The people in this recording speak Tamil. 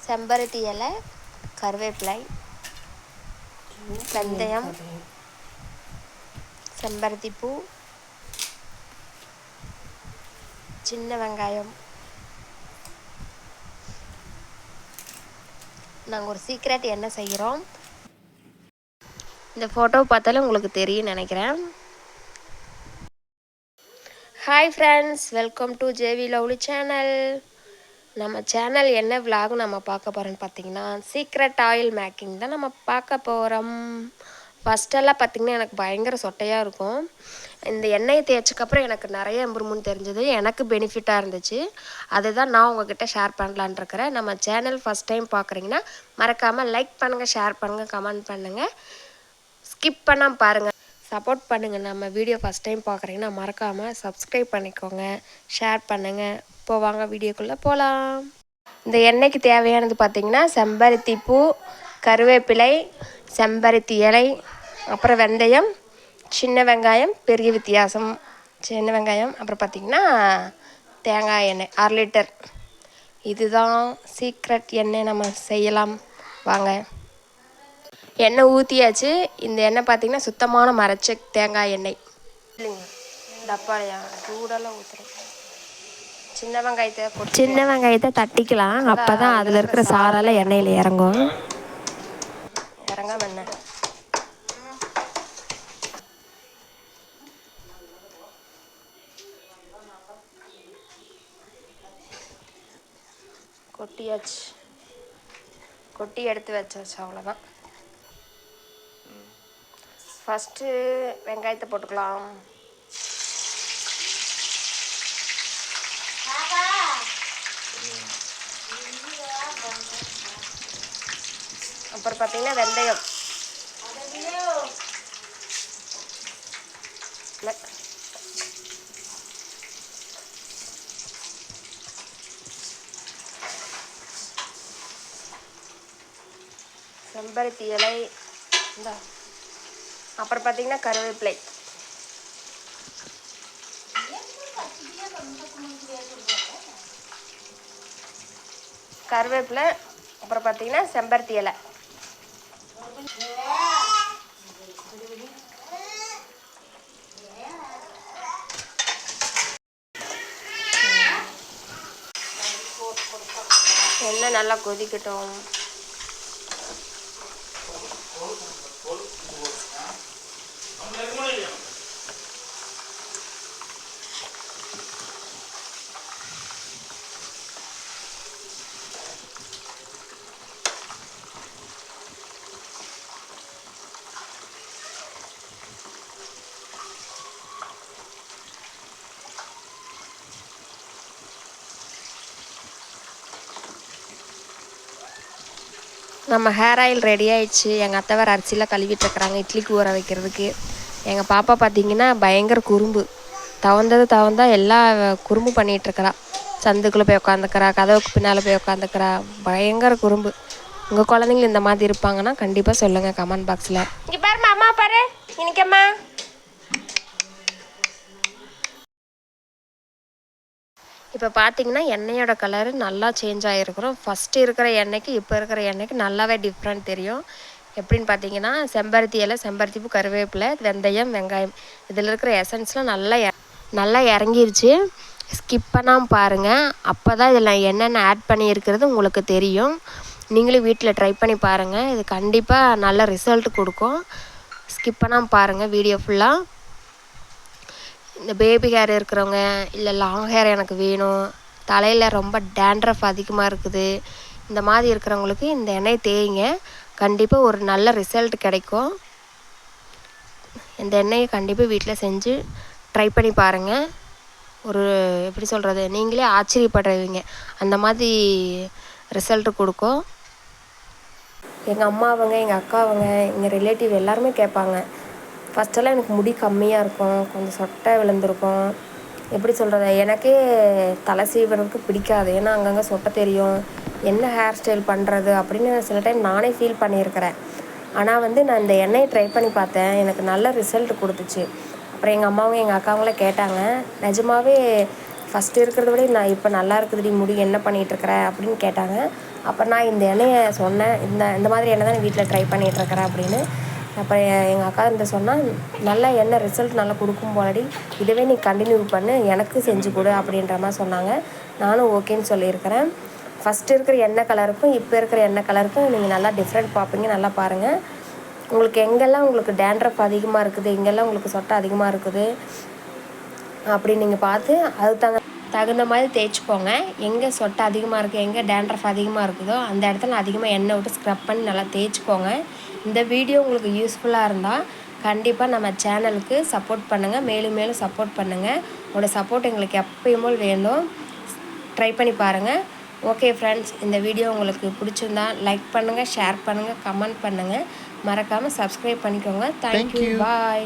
செம்பருத்தி இலை, கருவேப்பிலை, வெந்தயம், செம்பருத்தி பூ, சின்ன வெங்காயம். நாங்கள் ஒரு சீக்ரெட் என்ன செய்கிறோம், இந்த ஃபோட்டோ பார்த்தாலும் உங்களுக்கு தெரியும் நினைக்கிறேன். Hi friends, welcome to JV lovely channel. நம்ம சேனல் என்ன விலாக் நம்ம பார்க்க போகிறோன்னு பார்த்தீங்கன்னா, சீக்ரெட் ஆயில் மேக்கிங் தான் நம்ம பார்க்க போகிறோம். ஃபஸ்ட்டெல்லாம் பார்த்திங்கன்னா எனக்கு பயங்கர சொட்டையாக இருக்கும். இந்த எண்ணெயை தேய்ச்சக்கப்புறம் எனக்கு நிறைய இம்ப்ரூவ்மெண்ட் தெரிஞ்சது, எனக்கு பெனிஃபிட்டாக இருந்துச்சு. அதுதான் நான் உங்ககிட்ட ஷேர் பண்ணலான் இருக்கிறேன். நம்ம சேனல் ஃபஸ்ட் டைம் பார்க்குறீங்கன்னா மறக்காமல் லைக் பண்ணுங்கள், ஷேர் பண்ணுங்கள், கமெண்ட் பண்ணுங்கள், ஸ்கிப் பண்ணாமல் பாருங்கள், சப்போர்ட் பண்ணுங்கள். நம்ம வீடியோ ஃபஸ்ட் டைம் பார்க்குறீங்கன்னா மறக்காமல் சப்ஸ்கிரைப் பண்ணிக்கோங்க, ஷேர் பண்ணுங்கள். இப்போ வாங்க வீடியோக்குள்ளே போகலாம். இந்த எண்ணெய்க்கு தேவையானது பார்த்திங்கன்னா செம்பருத்தி பூ, கருவேப்பிலை, செம்பருத்தி இலை, அப்புறம் வெந்தயம், சின்ன வெங்காயம், பெரிய வித்தியாசம் சின்ன வெங்காயம், அப்புறம் பார்த்திங்கன்னா தேங்காய் எண்ணெய் 1/2 லிட்டர். இதுதான் சீக்ரெட் எண்ணெய். நம்ம செய்யலாம் வாங்க. எண்ணெய் ஊற்றியாச்சு. இந்த எண்ணெய் பார்த்திங்கன்னா சுத்தமான மரச்ச தேங்காய் எண்ணெய் இல்லைங்க, டப்பாலையா சூடெல்லாம் ஊற்றுறேன். சின்ன வெங்காயத்தை தட்டிக்கலாம், அப்போ தான் அதில் இருக்கிற சாரெல்லாம் எண்ணெயில் இறங்கும். இறங்காம எண்ணெய் கொட்டியாச்சு, கொட்டி எடுத்து வச்சாச்சு, அவ்வளோதான். ஃபஸ்ட்டு வெங்காயத்தை போட்டுக்கலாம். அப்புறம் பார்த்தீங்கன்னா வெந்தயம், செம்பருத்தி இலை, இந்த அப்புறம் பார்த்தீங்கன்னா கருவேப்பிலை, கருவேப்பிலை, அப்புறம் பார்த்தீங்கன்னா செம்பருத்தி இலை. எண்ணெய் நல்லா கொதிக்கட்டும். நம்ம ஹேர் ஆயில் ரெடி ஆயிடுச்சு. எங்கள் அத்தை வேறு அரிசியில் கழுவிட்டுருக்குறாங்க இட்லிக்கு ஊற வைக்கிறதுக்கு. எங்கள் பாப்பா பார்த்திங்கன்னா பயங்கர குறும்பு, தவந்தா எல்லா குறும்பு பண்ணிகிட்ருக்கிறா. சந்துக்குள்ளே போய் உட்காந்துக்கிறா, கதவுக்கு பின்னால் போய் உட்காந்துக்கிறா, பயங்கர குறும்பு. உங்கள் குழந்தைங்க இந்த மாதிரி இருப்பாங்கன்னா கண்டிப்பாக சொல்லுங்கள் கமெண்ட் பாக்ஸில். இங்கே பாருமா, அம்மா பாரு இன்னைக்கம்மா. இப்போ பார்த்திங்கன்னா எண்ணெயோட கலரு நல்லா சேஞ்ச் ஆகிருக்கிறோம். ஃபஸ்ட்டு இருக்கிற எண்ணெய்க்கு இப்போ இருக்கிற எண்ணெய்க்கு நல்லாவே டிஃப்ரெண்ட் தெரியும். எப்படின்னு பார்த்தீங்கன்னா செம்பருத்தி இலை, செம்பருத்தி பூ, கருவேப்பிலை, வெந்தயம், வெங்காயம், இதில் இருக்கிற எசன்ஸ்லாம் நல்லா இறங்கிருச்சு. ஸ்கிப் பண்ணாமல் பாருங்கள், அப்போ தான் இதில் என்னென்ன ஆட் பண்ணியிருக்கிறது உங்களுக்கு தெரியும். நீங்களும் வீட்டில் ட்ரை பண்ணி பாருங்கள், இது கண்டிப்பாக நல்ல ரிசல்ட் கொடுக்கும். ஸ்கிப் பண்ணாமல் பாருங்கள் வீடியோ ஃபுல்லாக. இந்த பேபி ஹேர் இருக்கிறவங்க, இல்லை லாங் ஹேர் எனக்கு வேணும், தலையில் ரொம்ப டேண்ட்ரஃப் அதிகமாக இருக்குது, இந்த மாதிரி இருக்கிறவங்களுக்கு இந்த எண்ணெய் தேய்ங்க, கண்டிப்பாக ஒரு நல்ல ரிசல்ட் கிடைக்கும். இந்த எண்ணெயை கண்டிப்பாக வீட்டில் செஞ்சு ட்ரை பண்ணி பாருங்கள். ஒரு எப்படி சொல்கிறது, நீங்களே ஆச்சரியப்படுவீங்க, அந்த மாதிரி ரிசல்ட்டு கொடுக்கும். எங்கள் அம்மாவங்க, எங்கள் அக்காவங்க, எங்கள் ரிலேட்டிவ் எல்லாருமே கேட்பாங்க. ஃபஸ்ட்டெல்லாம் எனக்கு முடி கம்மியாக இருக்கும், கொஞ்சம் சொட்டை விழுந்திருக்கும். எப்படி சொல்கிறது, எனக்கே தலை சீவுறதுக்கு பிடிக்காது, ஏன்னா அங்கங்கே சொட்டை தெரியும், என்ன ஹேர் ஸ்டைல் பண்ணுறது அப்படின்னு சில டைம் நானே ஃபீல் பண்ணியிருக்கிறேன். ஆனால் நான் இந்த எண்ணெயை ட்ரை பண்ணி பார்த்தேன், எனக்கு நல்ல ரிசல்ட் கொடுத்துச்சு. அப்புறம் எங்கள் அம்மாவும் எங்கள் அக்காவங்களாம் கேட்டாங்க, நிஜமாகவே ஃபஸ்ட்டு இருக்கிறத விட நான் இப்போ நல்லா இருக்குதுடி முடி, என்ன பண்ணிகிட்ருக்கிற அப்படின்னு கேட்டாங்க. அப்போ நான் இந்த எண்ணெயை சொன்னேன், இந்த மாதிரி எண்ணெய் தான் வீட்டில் ட்ரை பண்ணிகிட்ருக்கிறேன் அப்படின்னு. அப்போ எங்கள் அக்கா இந்த சொன்னால், நல்லா எண்ணெய் ரிசல்ட் நல்லா கொடுக்கும் போலடி, இதுவே நீ கண்டினியூ பண்ணு, எனக்கு செஞ்சு கொடு அப்படின்ற மாதிரி சொன்னாங்க. நானும் ஓகேன்னு சொல்லியிருக்கிறேன். ஃபஸ்ட்டு இருக்கிற எண்ணெய் கலருக்கும் இப்போ இருக்கிற எண்ணெய் கலருக்கும் நீங்கள் நல்லா டிஃப்ரெண்ட் பார்ப்பீங்க. நல்லா பாருங்கள். உங்களுக்கு எங்கெல்லாம் உங்களுக்கு டேண்ட்ரஃப் அதிகமாக இருக்குது, எங்கெல்லாம் உங்களுக்கு சொட்டை அதிகமாக இருக்குது அப்படின்னு நீங்கள் பார்த்து அதுக்கு தகுந்த மாதிரி தேய்ச்சிக்கோங்க. எங்கே சொட்டை அதிகமாக இருக்குது, எங்கே டேண்ட்ரஃப் அதிகமாக இருக்குதோ அந்த இடத்துல அதிகமாக எண்ணெய் விட்டு ஸ்க்ரப் பண்ணி நல்லா தேய்ச்சிக்கோங்க. இந்த வீடியோ உங்களுக்கு யூஸ்ஃபுல்லாக இருந்தால் கண்டிப்பாக நம்ம சேனலுக்கு சப்போர்ட் பண்ணுங்கள், மேலும் மேலும் சப்போர்ட் பண்ணுங்கள். உங்களோட சப்போர்ட் எங்களுக்கு எப்பயும் போல் வேணும். ட்ரை பண்ணி பாருங்கள். ஓகே ஃப்ரெண்ட்ஸ், இந்த வீடியோ உங்களுக்கு பிடிச்சிருந்தா லைக் பண்ணுங்கள், ஷேர் பண்ணுங்கள், கமெண்ட் பண்ணுங்கள். மறக்காமல் சப்ஸ்கிரைப் பண்ணிக்கோங்க. தேங்க்யூ, பாய்.